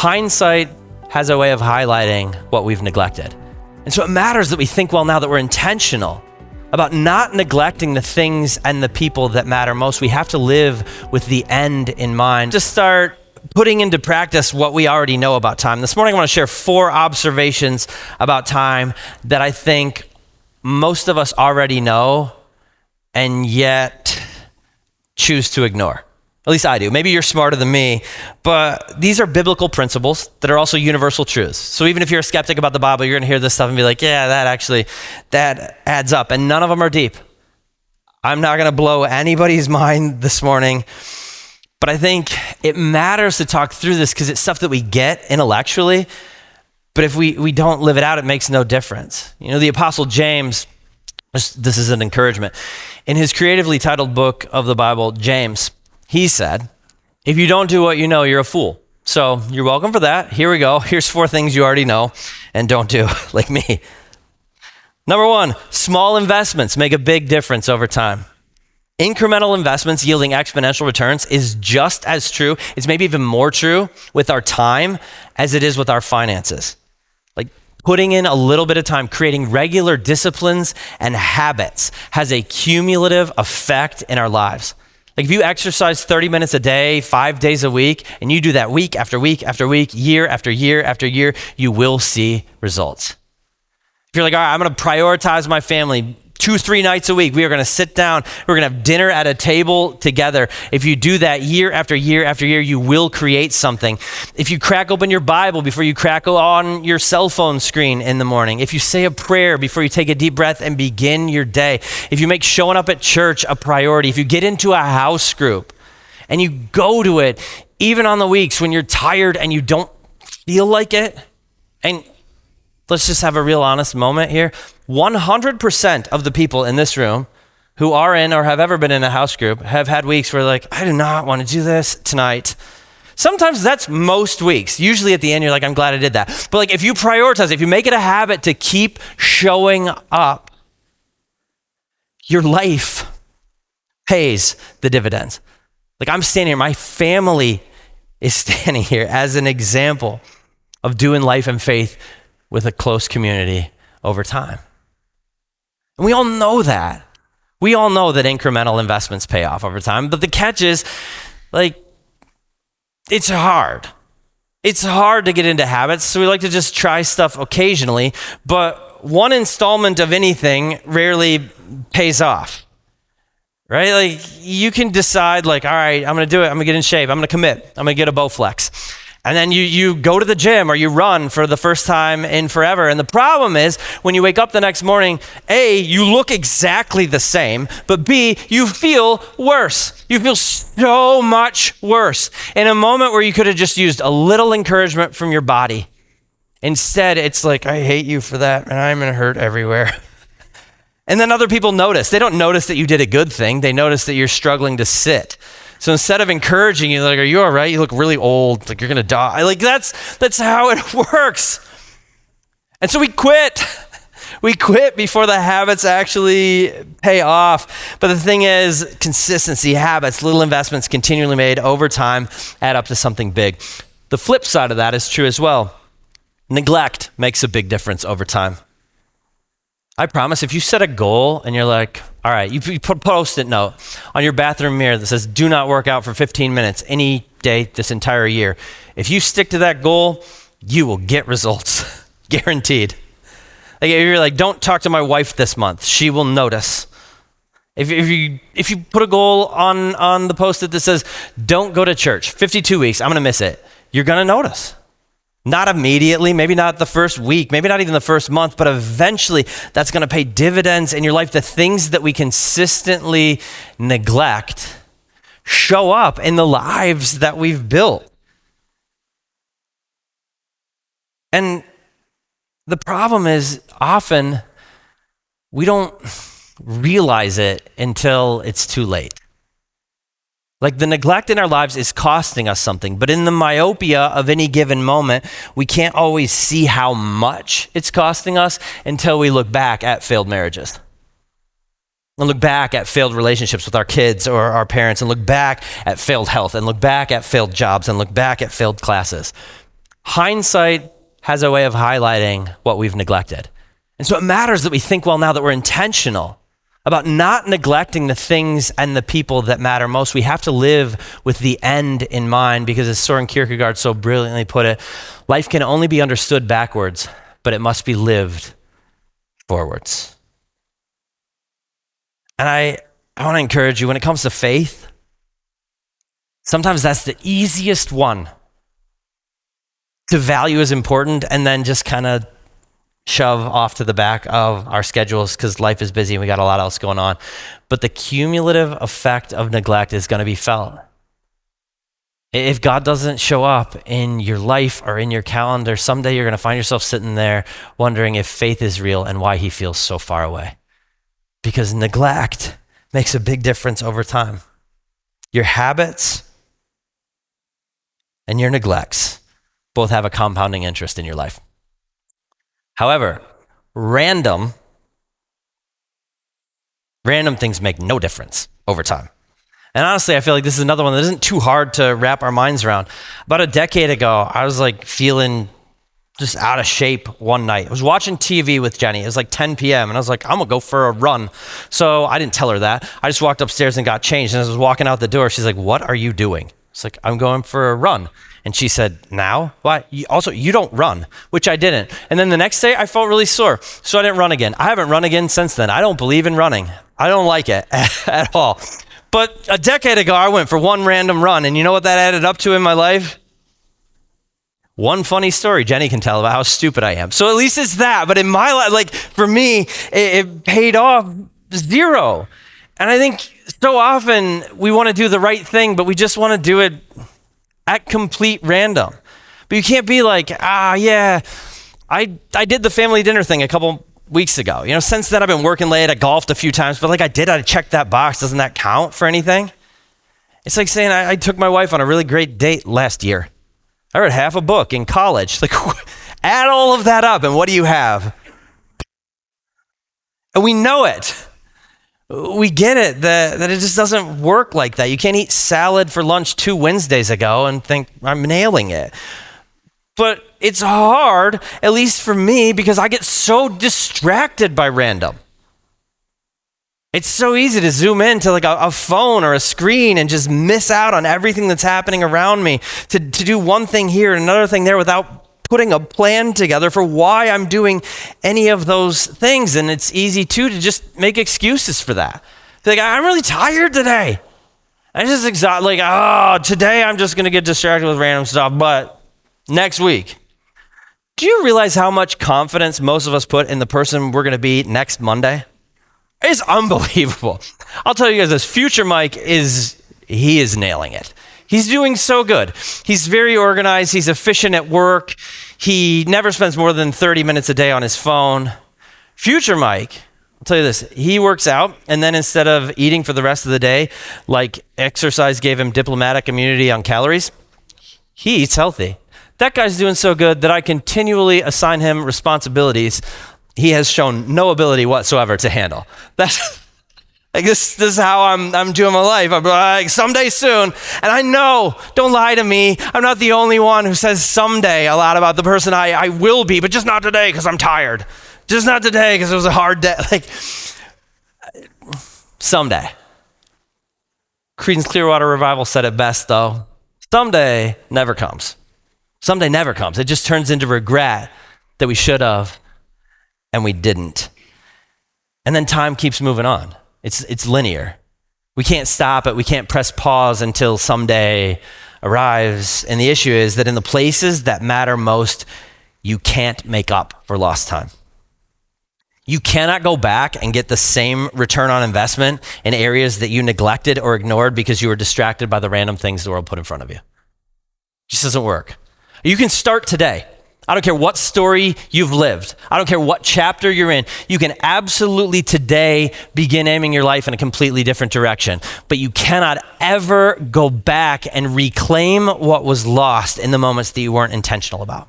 hindsight has a way of highlighting what we've neglected. And so it matters that we think well now, that we're intentional about not neglecting the things and the people that matter most. We have to live with the end in mind. To start putting into practice what we already know about time. This morning I want to share 4 observations about time that I think most of us already know and yet choose to ignore. At least I do. Maybe you're smarter than me, but these are biblical principles that are also universal truths. So even if you're a skeptic about the Bible, you're going to hear this stuff and be like, yeah, that adds up. And none of them are deep. I'm not going to blow anybody's mind this morning, but I think it matters to talk through this because it's stuff that we get intellectually, but if we don't live it out, it makes no difference. You know, the Apostle James, this is an encouragement. In his creatively titled book of the Bible, James, he said, if you don't do what you know, you're a fool. So you're welcome for that. Here we go. Here's 4 things you already know and don't do, like me. Number 1, small investments make a big difference over time. Incremental investments yielding exponential returns is just as true. It's maybe even more true with our time as it is with our finances. Like putting in a little bit of time, creating regular disciplines and habits has a cumulative effect in our lives. Like if you exercise 30 minutes a day, 5 days a week, and you do that week after week after week, year after year after year, you will see results. If you're like, all right, I'm going to prioritize my family 2-3 nights a week. We are going to sit down. We're going to have dinner at a table together. If you do that year after year after year, you will create something. If you crack open your Bible before you crack on your cell phone screen in the morning, if you say a prayer before you take a deep breath and begin your day, if you make showing up at church a priority, if you get into a house group and you go to it, even on the weeks when you're tired and you don't feel like it, and let's just have a real honest moment here. 100% of the people in this room who are in or have ever been in a house group have had weeks where like, I do not want to do this tonight. Sometimes that's most weeks. Usually at the end, you're like, I'm glad I did that. But like if you prioritize, if you make it a habit to keep showing up, your life pays the dividends. Like I'm standing here, my family is standing here as an example of doing life and faith with a close community over time. And we all know that. We all know that incremental investments pay off over time, but the catch is, like, it's hard. It's hard to get into habits, so we like to just try stuff occasionally, but one installment of anything rarely pays off, right? Like, you can decide, like, all right, I'm gonna do it, I'm gonna get in shape, I'm gonna commit, I'm gonna get a Bowflex. And then you go to the gym or you run for the first time in forever. And the problem is when you wake up the next morning, A, you look exactly the same, but B, you feel worse. You feel so much worse in a moment where you could have just used a little encouragement from your body. Instead, it's like, I hate you for that and I'm gonna hurt everywhere. And then other people notice. They don't notice that you did a good thing. They notice that you're struggling to sit. So instead of encouraging you, like, are you all right? You look really old, like you're gonna die. Like that's how it works. And so we quit. We quit before the habits actually pay off. But the thing is, consistency, habits, little investments continually made over time add up to something big. The flip side of that is true as well. Neglect makes a big difference over time. I promise if you set a goal and you're like, all right, you put a Post-it note on your bathroom mirror that says, do not work out for 15 minutes any day this entire year. If you stick to that goal, you will get results, guaranteed. Like if you're like, don't talk to my wife this month, she will notice. If you put a goal on the Post-it that says, don't go to church, 52 weeks, I'm gonna miss it, you're gonna notice. Not immediately, maybe not the first week, maybe not even the first month, but eventually that's gonna pay dividends in your life. The things that we consistently neglect show up in the lives that we've built. And the problem is often we don't realize it until it's too late. Like the neglect in our lives is costing us something, but in the myopia of any given moment, we can't always see how much it's costing us until we look back at failed marriages. And look back at failed relationships with our kids or our parents, and look back at failed health, and look back at failed jobs, and look back at failed classes. Hindsight has a way of highlighting what we've neglected. And so it matters that we think well now that we're intentional about not neglecting the things and the people that matter most. We have to live with the end in mind because, as Soren Kierkegaard so brilliantly put it, life can only be understood backwards, but it must be lived forwards. And I want to encourage you, when it comes to faith, sometimes that's the easiest one to value as important and then just kind of shove off to the back of our schedules because life is busy and we got a lot else going on. But the cumulative effect of neglect is going to be felt. If God doesn't show up in your life or in your calendar, someday you're going to find yourself sitting there wondering if faith is real and why he feels so far away. Because neglect makes a big difference over time. Your habits and your neglects both have a compounding interest in your life. However, random things make no difference over time. And honestly, I feel like this is another one that isn't too hard to wrap our minds around. About a decade ago, I was feeling just out of shape one night. I was watching TV with Jenny. It was 10 p.m. and I was like, I'm gonna go for a run. So I didn't tell her that. I just walked upstairs and got changed. And as I was walking out the door, she's like, what are you doing? It's like, I'm going for a run. And she said, now? Why? You don't run, which I didn't. And then the next day I felt really sore. So I didn't run again. I haven't run again since then. I don't believe in running. I don't like it at all. But a decade ago, I went for one random run. And you know what that added up to in my life? One funny story Jenny can tell about how stupid I am. So at least it's that. But in my life, for me, it paid off zero. And I think so often we want to do the right thing, but we just want to do it at complete random. But you can't be like, I did the family dinner thing a couple weeks ago. Since then I've been working late, I golfed a few times, but I checked that box. Doesn't that count for anything? It's like saying I took my wife on a really great date last year. I read half a book in college. Add all of that up and what do you have? And we know it. We get it, that it just doesn't work like that. You can't eat salad for lunch 2 Wednesdays ago and think I'm nailing it. But it's hard, at least for me, because I get so distracted by random. It's so easy to zoom into a phone or a screen and just miss out on everything that's happening around me, to do one thing here and another thing there without putting a plan together for why I'm doing any of those things. And it's easy too to just make excuses for that. I'm really tired today. I'm just exhausted. Today I'm just going to get distracted with random stuff, but next week. Do you realize how much confidence most of us put in the person we're going to be next Monday? It's unbelievable. I'll tell you guys this, future Mike is nailing it. He's doing so good. He's very organized. He's efficient at work. He never spends more than 30 minutes a day on his phone. Future Mike, I'll tell you this, he works out, and then instead of eating for the rest of the day, exercise gave him diplomatic immunity on calories, he eats healthy. That guy's doing so good that I continually assign him responsibilities he has shown no ability whatsoever to handle. That's this is how I'm doing my life. I'm like, someday soon. And I know, don't lie to me. I'm not the only one who says someday a lot about the person I will be, but just not today because I'm tired. Just not today because it was a hard day. Someday. Creedence Clearwater Revival said it best though. Someday never comes. Someday never comes. It just turns into regret that we should have and we didn't. And then time keeps moving on. It's linear. We can't stop it. We can't press pause until someday arrives. And the issue is that in the places that matter most, you can't make up for lost time. You cannot go back and get the same return on investment in areas that you neglected or ignored because you were distracted by the random things the world put in front of you. It just doesn't work. You can start today. I don't care what story you've lived. I don't care what chapter you're in. You can absolutely today begin aiming your life in a completely different direction. But you cannot ever go back and reclaim what was lost in the moments that you weren't intentional about.